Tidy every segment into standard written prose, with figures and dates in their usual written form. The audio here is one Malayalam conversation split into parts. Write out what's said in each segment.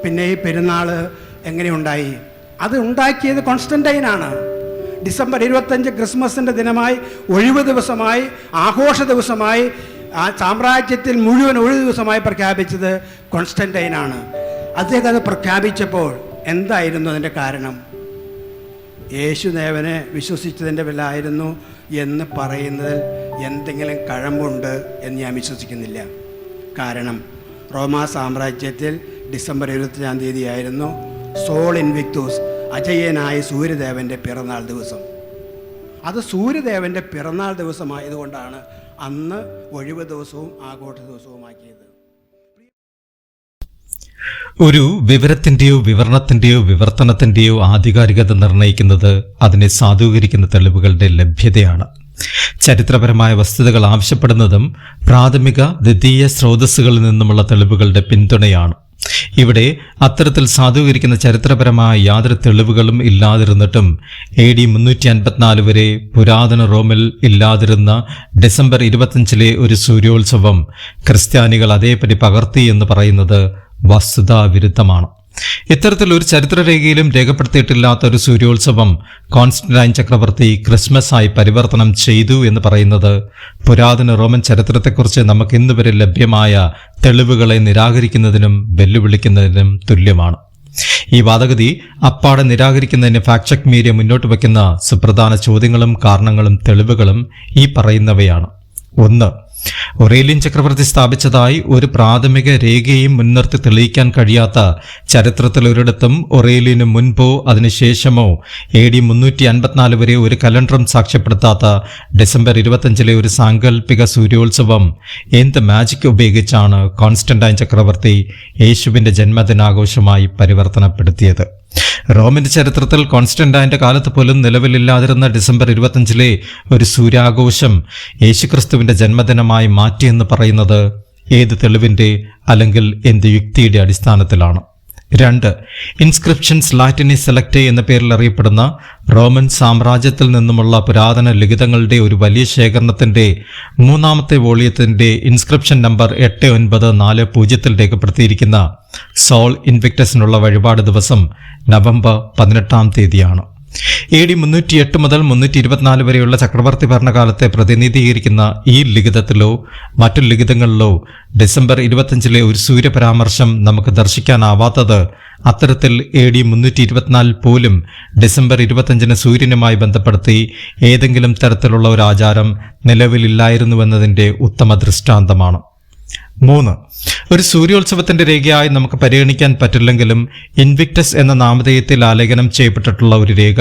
പിന്നെ ഈ പെരുന്നാൾ എങ്ങനെയുണ്ടായി? അത് ഉണ്ടാക്കിയത് കോൺസ്റ്റന്റൈനാണ്. ഡിസംബർ 25 ക്രിസ്മസിൻ്റെ ദിനമായി, ഒഴിവ് ദിവസമായി, ആഘോഷ ദിവസമായി, ആ സാമ്രാജ്യത്തിൽ മുഴുവൻ ഒഴിവ് ദിവസമായി പ്രഖ്യാപിച്ചത് കോൺസ്റ്റന്റൈനാണ്. അദ്ദേഹം അത് പ്രഖ്യാപിച്ചപ്പോൾ എന്തായിരുന്നു അതിൻ്റെ കാരണം? യേശുദേവനെ വിശ്വസിച്ചതിൻ്റെ പേരിലായിരുന്നു എന്ന് പറയുന്നതിൽ എന്തെങ്കിലും കഴമ്പുണ്ട് എന്ന് ഞാൻ വിശ്വസിക്കുന്നില്ല. കാരണം റോമാ സാമ്രാജ്യത്തിൽ ഡിസംബർ 25-ാം തീയതിയായിരുന്നു സോൾ ഇൻവിക്ടൂസ്, അജയ്യനായ സൂര്യദേവൻ്റെ പിറന്നാൾ ദിവസം. അത് സൂര്യദേവൻ്റെ പിറന്നാൾ ദിവസമായതുകൊണ്ടാണ് അന്ന് ഒഴിവ് ദിവസവും ആഘോഷ ദിവസവുമാക്കിയത്. ഒരു വിവരത്തിന്റെയോ വിവരണത്തിന്റെയോ വിവർത്തനത്തിന്റെയോ ആധികാരികത നിർണ്ണയിക്കുന്നത് അതിനെ സാധൂകരിക്കുന്ന തെളിവുകളുടെ ലഭ്യതയാണ്. ചരിത്രപരമായ വസ്തുതകൾ ആവശ്യപ്പെടുന്നതും പ്രാഥമിക ദ്വിതീയ സ്രോതസ്സുകളിൽ നിന്നുമുള്ള തെളിവുകളുടെ പിന്തുണയാണ്. ഇവിടെ അത്തരത്തിൽ സാധൂകരിക്കുന്ന ചരിത്രപരമായ യാതൊരു തെളിവുകളും ഇല്ലാതിരുന്നിട്ടും AD 354 വരെ പുരാതന റോമിൽ ഇല്ലാതിരുന്ന ഡിസംബർ 25 ഒരു സൂര്യോത്സവം ക്രിസ്ത്യാനികൾ അതേപടി പകർത്തി എന്ന് പറയുന്നത് വസ്തുതാവിരുദ്ധമാണ്. ഇത്തരത്തിൽ ഒരു ചരിത്രരേഖയിലും രേഖപ്പെടുത്തിയിട്ടില്ലാത്ത ഒരു സൂര്യോത്സവം കോൺസ്റ്റന്റൈൻ ചക്രവർത്തി ക്രിസ്മസ് ആയി പരിവർത്തനം ചെയ്തു എന്ന് പറയുന്നത് പുരാതന റോമൻ ചരിത്രത്തെക്കുറിച്ച് നമുക്ക് ഇന്നുവരെ ലഭ്യമായ തെളിവുകളെ നിരാകരിക്കുന്നതിനും വെല്ലുവിളിക്കുന്നതിനും തുല്യമാണ്. ഈ വാദഗതി അപ്പാടെ നിരാകരിക്കുന്നതിന് ഫാക്ട് ചെക്ക് മീഡിയ മുന്നോട്ട് വയ്ക്കുന്ന സുപ്രധാന ചോദ്യങ്ങളും കാരണങ്ങളും തെളിവുകളും ഈ പറയുന്നവയാണ്. 1. ഒറേലിയൻ ചക്രവർത്തി സ്ഥാപിച്ചതായി ഒരു പ്രാഥമിക രേഖയും മുൻനിർത്തി തെളിയിക്കാൻ കഴിയാത്ത ചരിത്രത്തിൽ ഒരിടത്തും ഒറേലിയന് മുൻപോ അതിനുശേഷമോ AD 354 വരെ ഒരു കലണ്ടറും സാക്ഷ്യപ്പെടുത്താത്ത ഡിസംബർ 25 ഒരു സാങ്കല്പിക സൂര്യോത്സവം എന്ത് മാജിക് ഉപയോഗിച്ചാണ് കോൺസ്റ്റന്റൈൻ ചക്രവർത്തി യേശുവിന്റെ ജന്മദിനാഘോഷമായി പരിവർത്തനപ്പെടുത്തിയത്? റോമിന്റെ ചരിത്രത്തിൽ കോൺസ്റ്റന്റൈന്റെ കാലത്ത് പോലും നിലവിലില്ലാതിരുന്ന ഡിസംബർ 25 ഒരു സൂര്യാഘോഷം യേശുക്രിസ്തുവിന്റെ ജന്മദിനമായി മാറ്റിയെന്ന് പറയുന്നത് ഏത് തെളിവിന്റെ അല്ലെങ്കിൽ എന്ത് യുക്തിയുടെ അടിസ്ഥാനത്തിലാണ്? 2. ഇൻസ്ക്രിപ്ഷൻസ് ലാറ്റിനി സെലക്ട് എന്ന പേരിൽ അറിയപ്പെടുന്ന റോമൻ സാമ്രാജ്യത്തിൽ നിന്നുമുള്ള പുരാതന ലിഖിതങ്ങളുടെ ഒരു വലിയ ശേഖരണത്തിന്റെ 3ാമത്തെ വോളിയത്തിന്റെ ഇൻസ്ക്രിപ്ഷൻ നമ്പർ 8940 രേഖപ്പെടുത്തിയിരിക്കുന്ന സോൾ ഇൻവിക്ടസിനുള്ള വഴിപാട് ദിവസം നവംബർ 18-ാം തീയതിയാണ്. AD 308 മുതൽ 324 വരെയുള്ള ചക്രവർത്തി ഭരണകാലത്തെ പ്രതിനിധീകരിക്കുന്ന ഈ ലിഖിതത്തിലോ മറ്റു ലിഖിതങ്ങളിലോ ഡിസംബർ 25 ഒരു സൂര്യപരാമർശം നമുക്ക് ദർശിക്കാനാവാത്തത് അത്തരത്തിൽ AD 324 പോലും ഡിസംബർ 25 സൂര്യനുമായി ബന്ധപ്പെടുത്തി ഏതെങ്കിലും തരത്തിലുള്ള ഒരു ആചാരം നിലവിലില്ലായിരുന്നുവെന്നതിന്റെ ഉത്തമ ദൃഷ്ടാന്തമാണ്. 3. ഒരു സൂര്യോത്സവത്തിന്റെ രേഖയായി നമുക്ക് പരിഗണിക്കാൻ പറ്റില്ലെങ്കിലും ഇൻവിക്ടസ് എന്ന നാമധേയത്തിൽ ആലേഖനം ചെയ്യപ്പെട്ടിട്ടുള്ള ഒരു രേഖ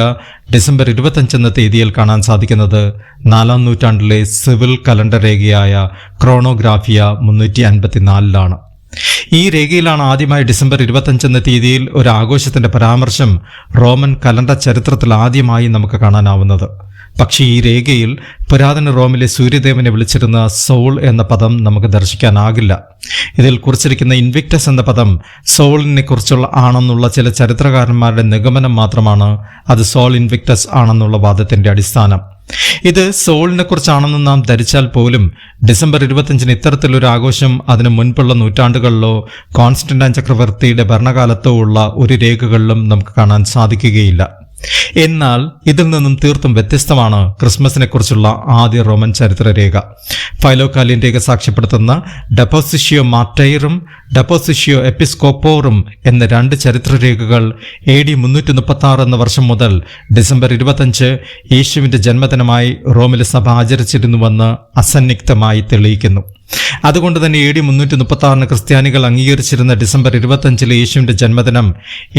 ഡിസംബർ 25 എന്ന തീയതിയിൽ കാണാൻ സാധിക്കുന്നത് 4-ാം നൂറ്റാണ്ടിലെ സിവിൽ കലണ്ടർ രേഖയായ ക്രോണോഗ്രാഫിയ 354 ഈ രേഖയിലാണ് ആദ്യമായി ഡിസംബർ 25 എന്ന തീയതിയിൽ ഒരു ആഘോഷത്തിന്റെ പരാമർശം റോമൻ കലണ്ടർ ചരിത്രത്തിൽ ആദ്യമായി നമുക്ക് കാണാനാവുന്നത്. പക്ഷേ ഈ രേഖയിൽ പുരാതന റോമിലെ സൂര്യദേവനെ വിളിച്ചിരുന്ന സോൾ എന്ന പദം നമുക്ക് ദർശിക്കാനാകില്ല. ഇതിൽ കുറിച്ചിരിക്കുന്ന ഇൻവിക്ടസ് എന്ന പദം സോളിനെ കുറിച്ചുള്ള ആണെന്നുള്ള ചില ചരിത്രകാരന്മാരുടെ നിഗമനം മാത്രമാണ് അത് സോൾ ഇൻവിക്ടസ് ആണെന്നുള്ള വാദത്തിന്റെ അടിസ്ഥാനം. ഇത് സോളിനെ കുറിച്ചാണെന്ന് നാം ധരിച്ചാൽ പോലും ഡിസംബർ 25 ഇത്തരത്തിലൊരു ആഘോഷം അതിനു മുൻപുള്ള നൂറ്റാണ്ടുകളിലോ കോൺസ്റ്റന്റൈൻ ചക്രവർത്തിയുടെ ഭരണകാലത്തോ ഉള്ള ഒരു രേഖകളിലും നമുക്ക് കാണാൻ സാധിക്കുകയില്ല. എന്നാൽ ഇതിൽ നിന്നും തീർത്തും വ്യത്യസ്തമാണ് ക്രിസ്മസിനെ കുറിച്ചുള്ള ആദ്യ റോമൻ ചരിത്രരേഖ. ഫൈലോക്കാലിയൻ രേഖ സാക്ഷ്യപ്പെടുത്തുന്ന ഡെപ്പോസിഷ്യോ മാർട്ടൈറും ഡെപ്പോസിഷ്യോ എപ്പിസ്കോപ്പോറും എന്ന 2 ചരിത്രരേഖകൾ AD 336 എന്ന വർഷം മുതൽ ഡിസംബർ 25 യേശുവിന്റെ ജന്മദിനമായി റോമിലെ സഭ ആചരിച്ചിരുന്നുവെന്ന് അസന്നിഗ്ധമായി തെളിയിക്കുന്നു. അതുകൊണ്ട് തന്നെ AD 336 ക്രിസ്ത്യാനികൾ അംഗീകരിച്ചിരുന്ന ഡിസംബർ 25 യേശുവിന്റെ ജന്മദിനം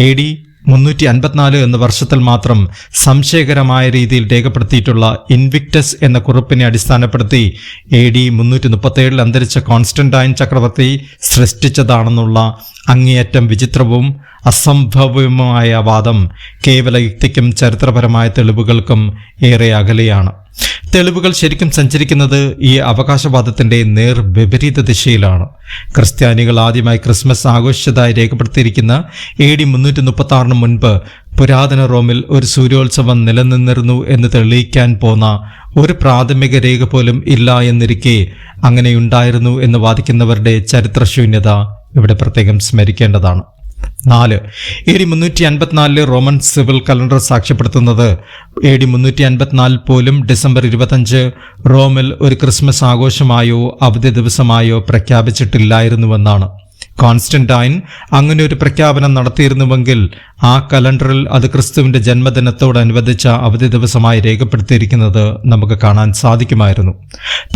AD 354 എന്ന വർഷത്തിൽ മാത്രം സംശയകരമായ രീതിയിൽ രേഖപ്പെടുത്തിയിട്ടുള്ള ഇൻവിക്ടസ് എന്ന കുറിപ്പിനെ അടിസ്ഥാനപ്പെടുത്തി AD 337 അന്തരിച്ച കോൺസ്റ്റന്റൈൻ ചക്രവർത്തി സൃഷ്ടിച്ചതാണെന്നുള്ള അങ്ങേയറ്റം വിചിത്രവും അസംഭവവുമായ വാദം കേവല യുക്തിക്കും ചരിത്രപരമായ തെളിവുകൾക്കും ഏറെ അകലെയാണ്. തെളിവുകൾ ശരിക്കും സഞ്ചരിക്കുന്നത് ഈ അവകാശവാദത്തിന്റെ നേർ വിപരീത ദിശയിലാണ്. ക്രിസ്ത്യാനികൾ ആദ്യമായി ക്രിസ്മസ് ആഘോഷിച്ചതായി രേഖപ്പെടുത്തിയിരിക്കുന്ന AD 336 മുൻപ് പുരാതന റോമിൽ ഒരു സൂര്യോത്സവം നിലനിന്നിരുന്നു എന്ന് തെളിയിക്കാൻ പോന്ന ഒരു പ്രാഥമിക രേഖ പോലും ഇല്ല എന്നിരിക്കെ അങ്ങനെയുണ്ടായിരുന്നു എന്ന് വാദിക്കുന്നവരുടെ ചരിത്രശൂന്യത ഇവിടെ പ്രത്യേകം സ്മരിക്കേണ്ടതാണ്. 4. AD 354 റോമൻ സിവിൽ കലണ്ടർ സാക്ഷ്യപ്പെടുത്തുന്നത് AD 354 പോലും ഡിസംബർ 25 റോമിൽ ഒരു ക്രിസ്മസ് ആഘോഷമായോ അവധി ദിവസമായോ പ്രഖ്യാപിച്ചിട്ടില്ലായിരുന്നുവെന്നാണ്. കോൺസ്റ്റന്റൈൻ അങ്ങനെ ഒരു പ്രഖ്യാപനം നടത്തിയിരുന്നുവെങ്കിൽ ആ കലണ്ടറിൽ അത് ക്രിസ്തുവിന്റെ ജന്മദിനത്തോടനുബന്ധിച്ച അവധി ദിവസമായി രേഖപ്പെടുത്തിയിരിക്കുന്നത് നമുക്ക് കാണാൻ സാധിക്കുമായിരുന്നു.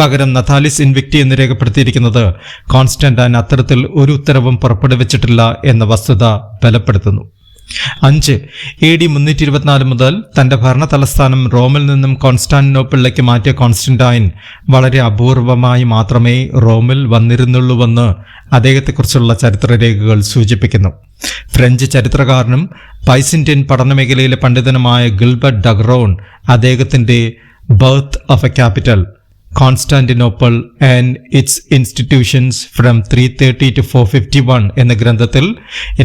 പകരം നഥാലിസ് ഇൻവിക്റ്റി എന്ന് രേഖപ്പെടുത്തിയിരിക്കുന്നത് കോൺസ്റ്റന്റൈൻ അത്തരത്തിൽ ഒരു ഉത്തരവും പുറപ്പെടുവിച്ചിട്ടില്ല എന്ന വസ്തുത ബലപ്പെടുത്തുന്നു. 5. AD 324 മുതൽ തന്റെ ഭരണ തലസ്ഥാനം റോമിൽ നിന്നും കോൺസ്റ്റാന്റിനോപ്പിളിലേക്ക് മാറ്റിയ കോൺസ്റ്റന്റൈൻ വളരെ അപൂർവമായി മാത്രമേ റോമിൽ വന്നിരുന്നുള്ളൂവെന്ന് അദ്ദേഹത്തെക്കുറിച്ചുള്ള ചരിത്രരേഖകൾ സൂചിപ്പിക്കുന്നു. ഫ്രഞ്ച് ചരിത്രകാരനും പൈസിന്ത്യൻ പഠനമേഖലയിലെ പണ്ഡിതനുമായ ഗിൽബർട്ട് ഡഗ്രോൺ അദ്ദേഹത്തിന്റെ birth of A capital Constantinople and it's institutions from 330 to 451 എന്ന ഗ്രന്ഥത്തിൽ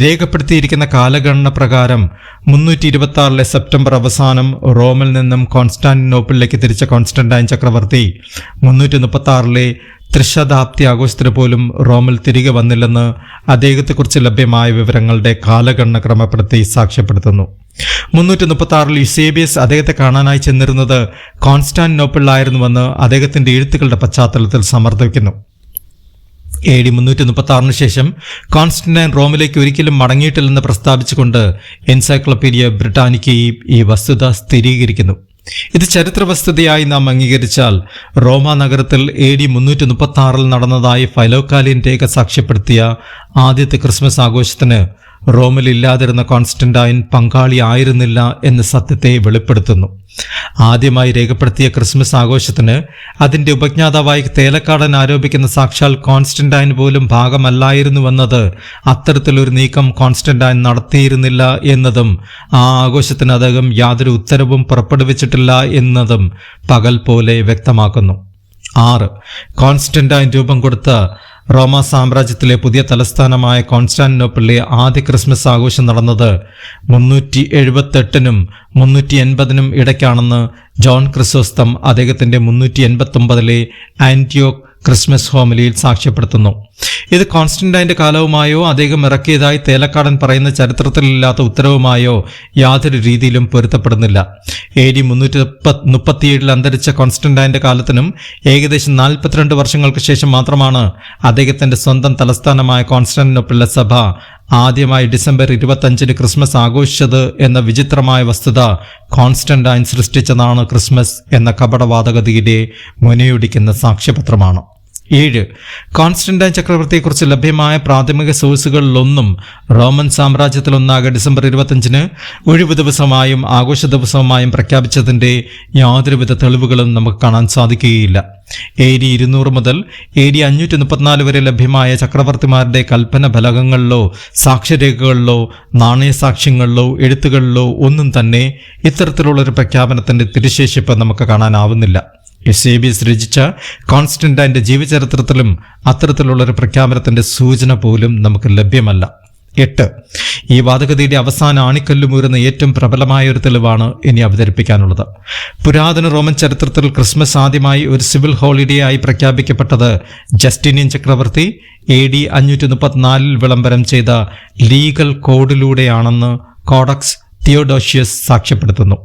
രേഖപ്പെടുത്തിയിരിക്കുന്ന കാലഗണന പ്രകാരം 326 സെപ്റ്റംബർ അവസാനം റോമിൽ നിന്നും കോൺസ്റ്റാന്റിനോപ്പിളിലേക്ക് തിരിച്ച കോൺസ്റ്റന്റൈൻ ചക്രവർത്തി 336 ത്രിശതാബ്ദി ആഘോഷത്തിന് പോലും റോമിൽ തിരികെ വന്നില്ലെന്ന് അദ്ദേഹത്തെക്കുറിച്ച് ലഭ്യമായ വിവരങ്ങളുടെ കാലഗണന ക്രമപ്പെടുത്തി സാക്ഷ്യപ്പെടുത്തുന്നു. 336 യുസേബിയസ് അദ്ദേഹത്തെ കാണാനായി ചെന്നിരുന്നത് കോൺസ്റ്റാന്റിനോപ്പിളിലായിരുന്നുവെന്ന് അദ്ദേഹത്തിന്റെ എഴുത്തുകളുടെ പശ്ചാത്തലത്തിൽ സമർത്ഥിക്കുന്നു. AD 336 ശേഷം കോൺസ്റ്റന്റൈൻ റോമിലേക്ക് ഒരിക്കലും മടങ്ങിയിട്ടില്ലെന്ന് പ്രസ്താവിച്ചുകൊണ്ട് എൻസൈക്ലോപീഡിയ ബ്രിട്ടാനിക്കയും ഈ വസ്തുത സ്ഥിരീകരിക്കുന്നു. ഇത് ചരിത്ര വസ്തുതയായി നാം അംഗീകരിച്ചാൽ റോമ നഗരത്തിൽ AD 336 നടന്നതായി ഫൈലോക്കാലിയൻ രേഖ സാക്ഷ്യപ്പെടുത്തിയ ആദ്യത്തെ ക്രിസ്മസ് ആഘോഷത്തിന് റോമിൽ ഇല്ലാതിരുന്ന കോൺസ്റ്റന്റൈൻ പങ്കാളിയായിരുന്നില്ല എന്ന സത്യത്തെ വെളിപ്പെടുത്തുന്നു. ആദ്യമായി രേഖപ്പെടുത്തിയ ക്രിസ്മസ് ആഘോഷത്തിന് അതിന്റെ ഉപജ്ഞാതാവായി തേലക്കാടൻ ആരോപിക്കുന്ന സാക്ഷാൽ കോൺസ്റ്റന്റൈൻ പോലും ഭാഗമല്ലായിരുന്നുവെന്നത്, അത്തരത്തിലൊരു നീക്കം കോൺസ്റ്റന്റൈൻ നടത്തിയിരുന്നില്ല എന്നതും ആ ആഘോഷത്തിന് അദ്ദേഹം യാതൊരു ഉത്തരവും പുറപ്പെടുവിച്ചിട്ടില്ല എന്നതും പകൽ പോലെ വ്യക്തമാക്കുന്നു. 6. കോൺസ്റ്റന്റൈൻ രൂപം കൊടുത്ത റോമ സാമ്രാജ്യത്തിലെ പുതിയ തലസ്ഥാനമായ കോൺസ്റ്റാന്റിനോപ്പിളിലെ ആദ്യ ക്രിസ്മസ് ആഘോഷം നടന്നത് 378 380 ഇടയ്ക്കാണെന്ന് ജോൺ ക്രിസോസ്റ്റം അദ്ദേഹത്തിന്റെ 389 ആന്റിയോക്ക് ക്രിസ്മസ് ഹോമിലിയിൽ സാക്ഷ്യപ്പെടുത്തുന്നു. ഇത് കോൺസ്റ്റന്റൈന്റെ കാലവുമായോ അദ്ദേഹം ഇറക്കിയതായി തേലക്കാടൻ പറയുന്ന ചരിത്രത്തിലില്ലാത്ത ഉത്തരവുമായോ യാതൊരു രീതിയിലും പൊരുത്തപ്പെടുന്നില്ല. AD 337 അന്തരിച്ച കോൺസ്റ്റന്റൈന്റെ കാലത്തിനും ഏകദേശം 42 വർഷങ്ങൾക്ക് ശേഷം മാത്രമാണ് അദ്ദേഹത്തിന്റെ സ്വന്തം തലസ്ഥാനമായ കോൺസ്റ്റാന്റിനോപ്പിളിലെ സഭ ആദ്യമായി ഡിസംബർ 25 ക്രിസ്മസ് ആഘോഷിച്ചത് എന്ന വിചിത്രമായ വസ്തുത കോൺസ്റ്റന്റൈൻ സൃഷ്ടിച്ചതാണ് ക്രിസ്മസ് എന്ന കപടവാദഗതിയുടെ മുനയൊടിക്കുന്ന സാക്ഷ്യപത്രമാണ്. 7. കോൺസ്റ്റന്റൈൻ ചക്രവർത്തിയെക്കുറിച്ച് ലഭ്യമായ പ്രാഥമിക സോഴ്സുകളിലൊന്നും റോമൻ സാമ്രാജ്യത്തിലൊന്നാകെ ഡിസംബർ 25 ഒഴിവു ദിവസമായും ആഘോഷ ദിവസമായും പ്രഖ്യാപിച്ചതിന്റെ യാതൊരുവിധ തെളിവുകളും നമുക്ക് കാണാൻ സാധിക്കുകയില്ല. AD 200 മുതൽ AD 534 വരെ ലഭ്യമായ ചക്രവർത്തിമാരുടെ കൽപ്പന ഫലകങ്ങളിലോ സാക്ഷ്യരേഖകളിലോ നാണയസാക്ഷ്യങ്ങളിലോ എഴുത്തുകളിലോ ഒന്നും തന്നെ ഇത്തരത്തിലുള്ളൊരു പ്രഖ്യാപനത്തിന്റെ തിരുശേഷിപ്പ് നമുക്ക് കാണാനാവുന്നില്ല. യുസേബിയസ് രചിച്ച കോൺസ്റ്റന്റൈന്റെ ജീവചരിത്രത്തിലും അത്തരത്തിലുള്ളൊരു പ്രഖ്യാപനത്തിന്റെ സൂചന പോലും നമുക്ക് ലഭ്യമല്ല. 8. ഈ വാദഗതിയുടെ അവസാന ആണിക്കല്ലുമൂരുന്ന ഏറ്റവും പ്രബലമായ ഒരു തെളിവാണ് ഇനി അവതരിപ്പിക്കാനുള്ളത്. പുരാതന റോമൻ ചരിത്രത്തിൽ ക്രിസ്മസ് ആദ്യമായി ഒരു സിവിൽ ഹോളിഡേ ആയി പ്രഖ്യാപിക്കപ്പെട്ടത് ജസ്റ്റിനിയൻ ചക്രവർത്തി AD 534 വിളംബരം ചെയ്ത ലീഗൽ കോഡിലൂടെയാണെന്ന് കോഡക്സ് തിയോഡോഷ്യസ് സാക്ഷ്യപ്പെടുത്തുന്നു.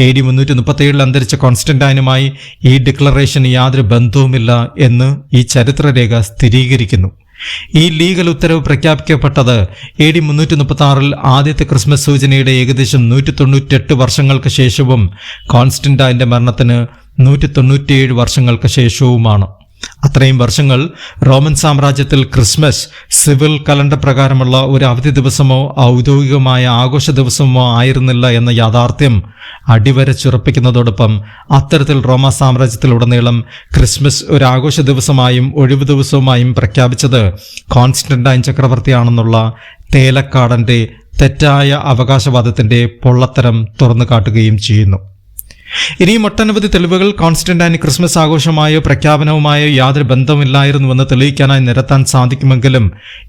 AD 337 അന്തരിച്ച കോൺസ്റ്റന്റൈനുമായി ഈ ഡിക്ലറേഷന് യാതൊരു ബന്ധവുമില്ല എന്ന് ഈ ചരിത്രരേഖ സ്ഥിരീകരിക്കുന്നു. ഈ ലീഗൽ ഉത്തരവ് പ്രഖ്യാപിക്കപ്പെട്ടത് AD 336 ആദ്യത്തെ ക്രിസ്മസ് സൂചനയുടെ ഏകദേശം 198 വർഷങ്ങൾക്ക് ശേഷവും കോൺസ്റ്റന്റൈന്റെ മരണത്തിന് 197 വർഷങ്ങൾക്ക് ശേഷവുമാണ്. അത്രയും വർഷങ്ങൾ റോമൻ സാമ്രാജ്യത്തിൽ ക്രിസ്മസ് സിവിൽ കലണ്ടർ പ്രകാരമുള്ള ഒരു അവധി ദിവസമോ ഔദ്യോഗികമായ ആഘോഷ ദിവസമോ ആയിരുന്നില്ല എന്ന യാഥാർത്ഥ്യം അടിവരച്ചുറപ്പിക്കുന്നതോടൊപ്പം അത്തരത്തിൽ റോമ സാമ്രാജ്യത്തിലുടനീളം ക്രിസ്മസ് ഒരു ആഘോഷ ദിവസമായും ഒഴിവു ദിവസവുമായും പ്രഖ്യാപിച്ചത് കോൺസ്റ്റന്റൈൻ ചക്രവർത്തിയാണെന്നുള്ള തേലക്കാടന്റെ തെറ്റായ അവകാശവാദത്തിന്റെ പൊള്ളത്തരം തുറന്നു കാട്ടുകയും ചെയ്യുന്നു. ഇനിയും ഒട്ടനവധി തെളിവുകൾ കോൺസ്റ്റന്റൈന് ക്രിസ്മസ് ആഘോഷമായോ പ്രഖ്യാപനവുമായോ യാതൊരു ബന്ധമില്ലായിരുന്നുവെന്ന് തെളിയിക്കാനായി നിരത്താൻ സാധിക്കുമെങ്കിലും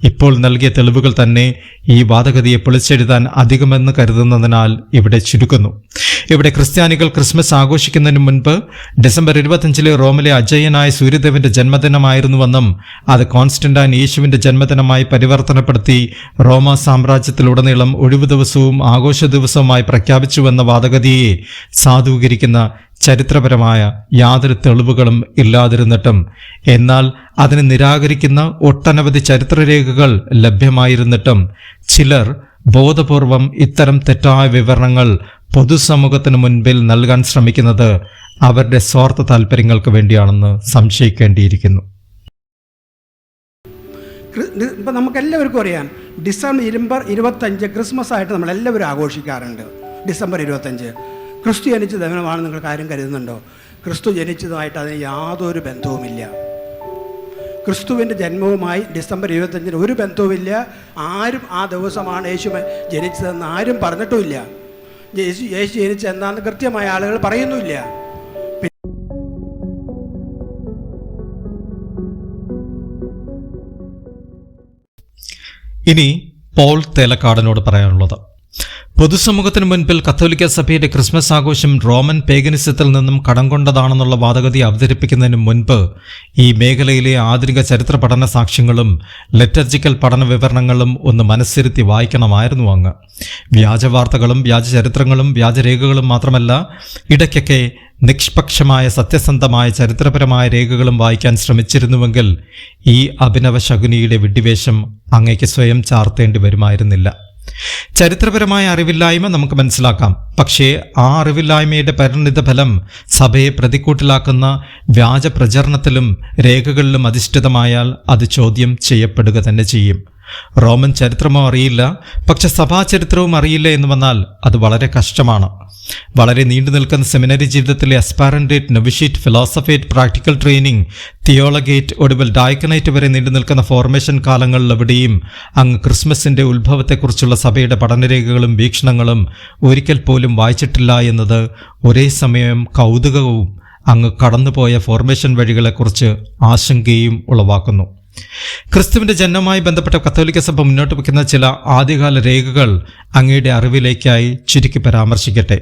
ഇപ്പോൾ നൽകിയ തെളിവുകൾ തന്നെ ഈ വാദഗതിയെ പൊളിച്ചെഴുതാൻ അധികമെന്ന് കരുതുന്നതിനാൽ ഇവിടെ ചുരുക്കുന്നു. ഇവിടെ ക്രിസ്ത്യാനികൾ ക്രിസ്മസ് ആഘോഷിക്കുന്നതിന് മുൻപ് ഡിസംബർ 25 റോമിലെ അജയ്യനായ സൂര്യദേവന്റെ ജന്മദിനമായിരുന്നുവെന്നും അത് കോൺസ്റ്റന്റൈൻ യേശുവിന്റെ ജന്മദിനമായി പരിവർത്തനപ്പെടുത്തി റോമ സാമ്രാജ്യത്തിലുടനീളം ഒഴിവു ദിവസവും ആഘോഷ ദിവസവുമായി പ്രഖ്യാപിച്ചുവെന്ന വാദഗതിയെ സാധൂകരിക്കുന്ന ചരിത്രപരമായ യാതൊരു തെളിവുകളും ഇല്ലാതിരുന്നിട്ടും എന്നാൽ അതിനെ നിരാകരിക്കുന്ന ഒട്ടനവധി ചരിത്രരേഖകൾ ലഭ്യമായിരുന്നിട്ടും ചിലർ ബോധപൂർവം ഇത്തരം തെറ്റായ വിവരണങ്ങൾ പൊതുസമൂഹത്തിന് മുൻപിൽ നൽകാൻ ശ്രമിക്കുന്നത് അവരുടെ സ്വാർത്ഥ താല്പര്യങ്ങൾക്ക് വേണ്ടിയാണെന്ന് സംശയിക്കേണ്ടിയിരിക്കുന്നു. ഇപ്പം നമുക്കെല്ലാവർക്കും അറിയാം, ഡിസംബർ 25 ക്രിസ്മസ് ആയിട്ട് നമ്മളെല്ലാവരും ആഘോഷിക്കാറുണ്ട്. ഡിസംബർ 25 ക്രിസ്തു ജനിച്ച ദിനമാണ്. നിങ്ങൾ കാര്യം കരുതുന്നുണ്ടോ? ക്രിസ്തു ജനിച്ചതുമായിട്ട് അതിന് യാതൊരു ബന്ധവുമില്ല. ക്രിസ്തുവിൻ്റെ ജന്മവുമായി ഡിസംബർ 25 ഒരു ബന്ധവുമില്ല. ആരും ആ ദിവസമാണ് യേശു ജനിച്ചതെന്ന് ആരും പറഞ്ഞിട്ടുമില്ല. യേശു ജനിച്ച എന്താണെന്ന് കൃത്യമായ ആളുകൾ പറയുന്നുമില്ല. ഇനി പോൾ തേലക്കാടനോട് പറയാനുള്ളത്, പൊതുസമൂഹത്തിന് മുൻപിൽ കത്തോലിക്ക സഭയുടെ ക്രിസ്മസ് ആഘോഷം റോമൻ പേഗനിസത്തിൽ നിന്നും കടം കൊണ്ടതാണെന്നുള്ള വാദഗതി അവതരിപ്പിക്കുന്നതിന് മുൻപ് ഈ മേഖലയിലെ ആധുനിക ചരിത്ര പഠന സാക്ഷ്യങ്ങളും ലിറ്റർജിക്കൽ പഠന വിവരണങ്ങളും ഒന്ന് മനസ്സിരുത്തി വായിക്കണമായിരുന്നു അങ്ങ്. വ്യാജവാർത്തകളും വ്യാജ ചരിത്രങ്ങളും വ്യാജരേഖകളും മാത്രമല്ല, ഇടയ്ക്കൊക്കെ നിഷ്പക്ഷമായ സത്യസന്ധമായ ചരിത്രപരമായ രേഖകളും വായിക്കാൻ ശ്രമിച്ചിരുന്നുവെങ്കിൽ ഈ അഭിനവ ശകുനിയുടെ വിഡ്ഢിവേഷം അങ്ങേക്ക് സ്വയം ചാർത്തേണ്ടി വരുമായിരുന്നില്ല. ചരിത്രപരമായ അറിവില്ലായ്മ നമുക്ക് മനസ്സിലാക്കാം. പക്ഷേ ആ അറിവില്ലായ്മയുടെ പരിണിത ഫലം സഭയെ പ്രതിക്കൂട്ടിലാക്കുന്ന വ്യാജ പ്രചരണത്തിലും രേഖകളിലും അധിഷ്ഠിതമായാൽ അത് ചോദ്യം ചെയ്യപ്പെടുക തന്നെ ചെയ്യും. റോമൻ ചരിത്രമോ അറിയില്ല, പക്ഷെ സഭാചരിത്രവും അറിയില്ല എന്ന് വന്നാൽ അത് വളരെ കഷ്ടമാണ്. വളരെ നീണ്ടു നിൽക്കുന്ന സെമിനറി ജീവിതത്തിലെ അസ്പാരൻറ്റേറ്റ്, നൊവിഷേറ്റ്, ഫിലോസഫേറ്റ്, പ്രാക്ടിക്കൽ ട്രെയിനിങ്, തിയോളഗേറ്റ്, ഒടുവിൽ ഡയക്കനൈറ്റ് വരെ നീണ്ടു നിൽക്കുന്ന ഫോർമേഷൻ കാലങ്ങളിലെവിടെയും അങ്ങ് ക്രിസ്മസിന്റെ ഉത്ഭവത്തെക്കുറിച്ചുള്ള സഭയുടെ പഠനരേഖകളും വീക്ഷണങ്ങളും ഒരിക്കൽ പോലും വായിച്ചിട്ടില്ല എന്നത് ഒരേ സമയം കൗതുകവും അങ്ങ് കടന്നുപോയ ഫോർമേഷൻ വഴികളെക്കുറിച്ച് ആശങ്കയും ഉളവാക്കുന്നു. ക്രിസ്തുവിന്റെ ജന്മവുമായി ബന്ധപ്പെട്ട കത്തോലിക്ക സഭ മുന്നോട്ട് വയ്ക്കുന്ന ചില ആദ്യകാല രേഖകൾ അങ്ങയുടെ അറിവിലേക്കായി ചുരുക്കി പരാമർശിക്കട്ടെ.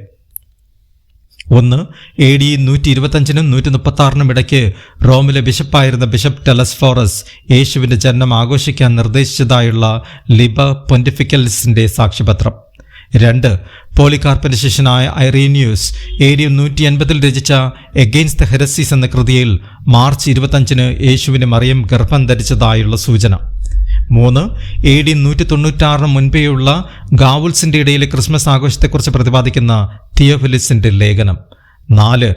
1. AD 125-നും 136-നും ഇടയ്ക്ക് റോമിലെ ബിഷപ്പായിരുന്ന ബിഷപ്പ് ടെലസ്ഫോറസ് യേശുവിന്റെ ജന്മം ആഘോഷിക്കാൻ നിർദ്ദേശിച്ചതായുള്ള ലിബർ പൊന്റിഫിക്കൽസിന്റെ സാക്ഷ്യപത്രം. 2. പോളികാർപ്പിന്റെ ശിഷ്യനായ ഐറേനിയൂസ് AD 180 രചിച്ച എഗെയിൻസ്റ്റ് ദ ഹെരസീസ് എന്ന കൃതിയിൽ മാർച്ച് 25 യേശുവിന് മറിയം ഗർഭം ധരിച്ചതായുള്ള സൂചന. 3. AD 196 മുൻപേയുള്ള ഗാവുൾസിന്റെ ഇടയിലെ ക്രിസ്മസ് ആഘോഷത്തെക്കുറിച്ച് പ്രതിപാദിക്കുന്ന തിയോഫിലിസിന്റെ ലേഖനം. 4.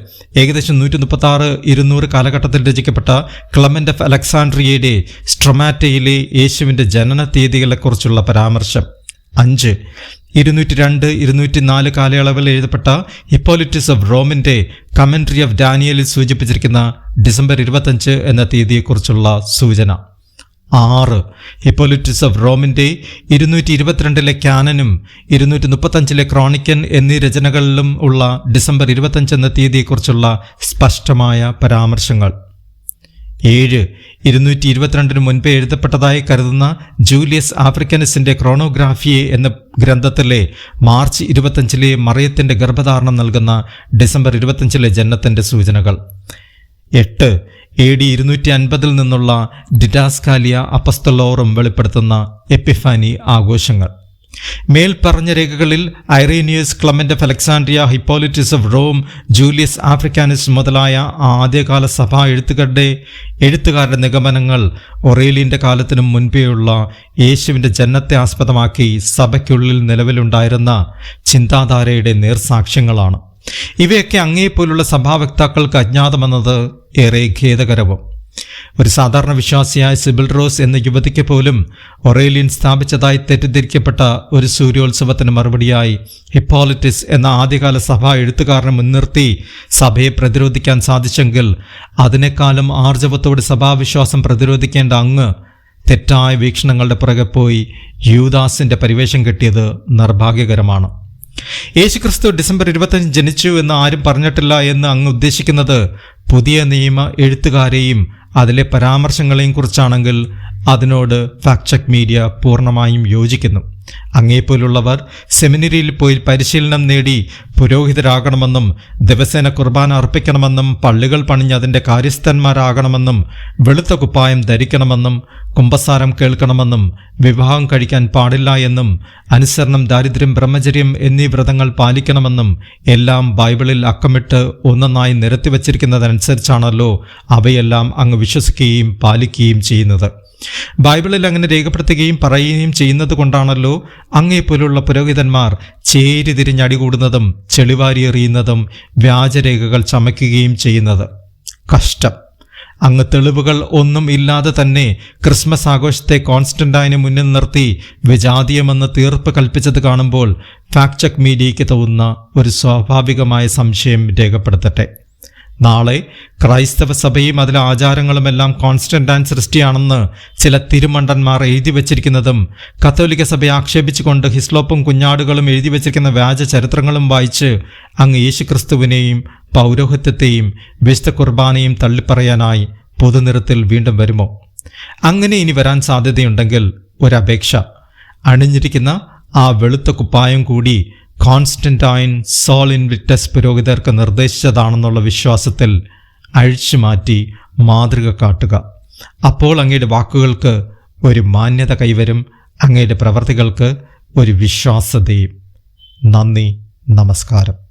ഏകദേശം 136-200 കാലഘട്ടത്തിൽ രചിക്കപ്പെട്ട ക്ലെമന്റ് ഓഫ് അലക്സാൻഡ്രിയയുടെ സ്ട്രൊമാറ്റയിലെ യേശുവിന്റെ ജനന തീയതികളെക്കുറിച്ചുള്ള പരാമർശം. 5. 202-204 കാലയളവിൽ എഴുതപ്പെട്ട ഹിപ്പോലിറ്റസ് ഓഫ് റോമിന്റെ കമന്ററി ഓഫ് ഡാനിയലിൽ സൂചിപ്പിച്ചിരിക്കുന്ന ഡിസംബർ 25 എന്ന തീയതിയെക്കുറിച്ചുള്ള സൂചന. 6. ഹിപ്പോലിറ്റസ് ഓഫ് റോമിന്റെ 222 ക്യാനനും 235 ക്രോണിക്കൻ എന്നീ രചനകളിലും ഉള്ള ഡിസംബർ 25 എന്ന തീയതിയെക്കുറിച്ചുള്ള സ്പഷ്ടമായ പരാമർശങ്ങൾ. 7. 222 മുൻപേ എഴുതപ്പെട്ടതായി കരുതുന്ന ജൂലിയസ് ആഫ്രിക്കനസിന്റെ ക്രോണോഗ്രാഫിയെ എന്ന ഗ്രന്ഥത്തിലെ മാർച്ച് 25 മറിയത്തിന്റെ ഗർഭധാരണം നൽകുന്ന ഡിസംബർ 25 ജനനത്തിന്റെ സൂചനകൾ. 8. AD 250 നിന്നുള്ള ഡിഡാസ്കാലിയ അപ്പസ്തലോറും വെളിപ്പെടുത്തുന്ന എപ്പിഫാനി ആഘോഷങ്ങൾ. മേൽപ്പറഞ്ഞ രേഖകളിൽ Irenaeus, Clement of Alexandria, Hippolytus of Rome, Julius Africanus മുതലായ ആദ്യകാല സഭാ എഴുത്തുകാരുടെ നിഗമനങ്ങൾ ഒറേലിയന്റെ കാലത്തിനും മുൻപേയുള്ള യേശുവിന്റെ ജനനത്തെ ആസ്പദമാക്കി സഭയ്ക്കുള്ളിൽ നിലവിലുണ്ടായിരുന്ന ചിന്താധാരയുടെ നേർസാക്ഷ്യങ്ങളാണ്. ഇവയൊക്കെ അങ്ങേപ്പോലുള്ള സഭാവക്താക്കൾക്ക് അജ്ഞാതമെന്നത് ഏറെ ഖേദകരവും. ഒരു സാധാരണ വിശ്വാസിയായ സിബിൾ റോസ് എന്ന യുവതിക്ക് പോലും ഒറേലിയൻ സ്ഥാപിച്ചതായി തെറ്റിദ്ധരിക്കപ്പെട്ട ഒരു സൂര്യോത്സവത്തിന് മറുപടിയായി ഹിപ്പോളിറ്റിസ് എന്ന ആദ്യകാല സഭാ എഴുത്തുകാരനെ മുൻനിർത്തി സഭയെ പ്രതിരോധിക്കാൻ സാധിച്ചെങ്കിൽ അതിനേക്കാളും ആർജവത്തോടെ സഭാവിശ്വാസം പ്രതിരോധിക്കേണ്ട അങ്ങ് തെറ്റായ വീക്ഷണങ്ങളുടെ പുറകെ പോയി യൂദാസിന്റെ പരിവേഷം കെട്ടിയത് നിർഭാഗ്യകരമാണ്. യേശുക്രിസ്തു ഡിസംബർ 25 ജനിച്ചു എന്ന് ആരും പറഞ്ഞിട്ടില്ല എന്ന് അങ്ങ് ഉദ്ദേശിക്കുന്നത് പുതിയ നിയമ എഴുത്തുകാരെയും അതിലെ പരാമർശങ്ങളെയും കുറിച്ചാണെങ്കിൽ അതിനോട് ഫാക്ട് ചെക്ക് മീഡിയ പൂർണ്ണമായും യോജിക്കുന്നു. അങ്ങേപ്പോലുള്ളവർ സെമിനറിയിൽ പോയി പരിശീലനം നേടി പുരോഹിതരാകണമെന്നും ദിവസേന കുർബാന അർപ്പിക്കണമെന്നും പള്ളികൾ പണിഞ്ഞ് അതിൻ്റെ കാര്യസ്ഥന്മാരാകണമെന്നും വെളുത്ത കുപ്പായം ധരിക്കണമെന്നും കുമ്പസാരം കേൾക്കണമെന്നും വിവാഹം കഴിക്കാൻ പാടില്ല എന്നും അനുസരണം, ദാരിദ്ര്യം, ബ്രഹ്മചര്യം എന്നീ വ്രതങ്ങൾ പാലിക്കണമെന്നും എല്ലാം ബൈബിളിൽ അക്കമിട്ട് ഒന്നൊന്നായി നിരത്തി വച്ചിരിക്കുന്നതനുസരിച്ചാണല്ലോ അവയെല്ലാം അങ്ങ് വിശ്വസിക്കുകയും പാലിക്കുകയും ചെയ്യുന്നത്. ബൈബിളിൽ അങ്ങനെ രേഖപ്പെടുത്തുകയും പറയുകയും ചെയ്യുന്നത് കൊണ്ടാണല്ലോ അങ്ങേപ്പോലുള്ള പുരോഹിതന്മാർ ചേരി തിരിഞ്ഞടികൂടുന്നതും ചെളിവാരി എറിയുന്നതും വ്യാജരേഖകൾ ചമയ്ക്കുകയും ചെയ്യുന്നത്. കഷ്ടം! അങ്ങ് തെളിവുകൾ ഒന്നും ഇല്ലാതെ തന്നെ ക്രിസ്മസ് ആഘോഷത്തെ കോൺസ്റ്റന്റൈന് മുന്നിൽ നിർത്തി വിജാതീയമെന്ന് തീർപ്പ് കൽപ്പിച്ചത് കാണുമ്പോൾ ഫാക്ട് ചെക്ക് മീഡിയയ്ക്ക് തോന്നുന്ന ഒരു സ്വാഭാവികമായ സംശയം രേഖപ്പെടുത്തട്ടെ. നാളെ ക്രൈസ്തവ സഭയും അതിലെ ആചാരങ്ങളുമെല്ലാം കോൺസ്റ്റന്റൈൻ സൃഷ്ടിയാണെന്ന് ചില തിരുമണ്ടന്മാർ എഴുതി വച്ചിരിക്കുന്നതും കത്തോലിക്ക സഭയെ ആക്ഷേപിച്ചുകൊണ്ട് ഹിസ്ലോപ്പും കുഞ്ഞാടുകളും എഴുതി വച്ചിരിക്കുന്ന വ്യാജ ചരിത്രങ്ങളും വായിച്ച് അങ്ങ് യേശുക്രിസ്തുവിനെയും പൗരോഹിത്യത്തെയും വിശുദ്ധ കുർബാനയും തള്ളിപ്പറയാനായി പൊതുനിരത്തിൽ വീണ്ടും വരുമോ? അങ്ങനെ ഇനി വരാൻ സാധ്യതയുണ്ടെങ്കിൽ ഒരപേക്ഷ. അണിഞ്ഞിരിക്കുന്ന ആ വെളുത്ത കുപ്പായം കൂടി കോൺസ്റ്റന്റൈൻ സോൾ ഇൻവിക്ടസ് പുരോഹിതർക്ക് നിർദ്ദേശിച്ചതാണെന്നുള്ള വിശ്വാസത്തിൽ അഴിച്ചുമാറ്റി മാതൃക കാട്ടുക. അപ്പോൾ അങ്ങയുടെ വാക്കുകൾക്ക് ഒരു മാന്യത കൈവരും, അങ്ങയുടെ പ്രവർത്തികൾക്ക് ഒരു വിശ്വാസ്യതയും. നന്ദി, നമസ്കാരം.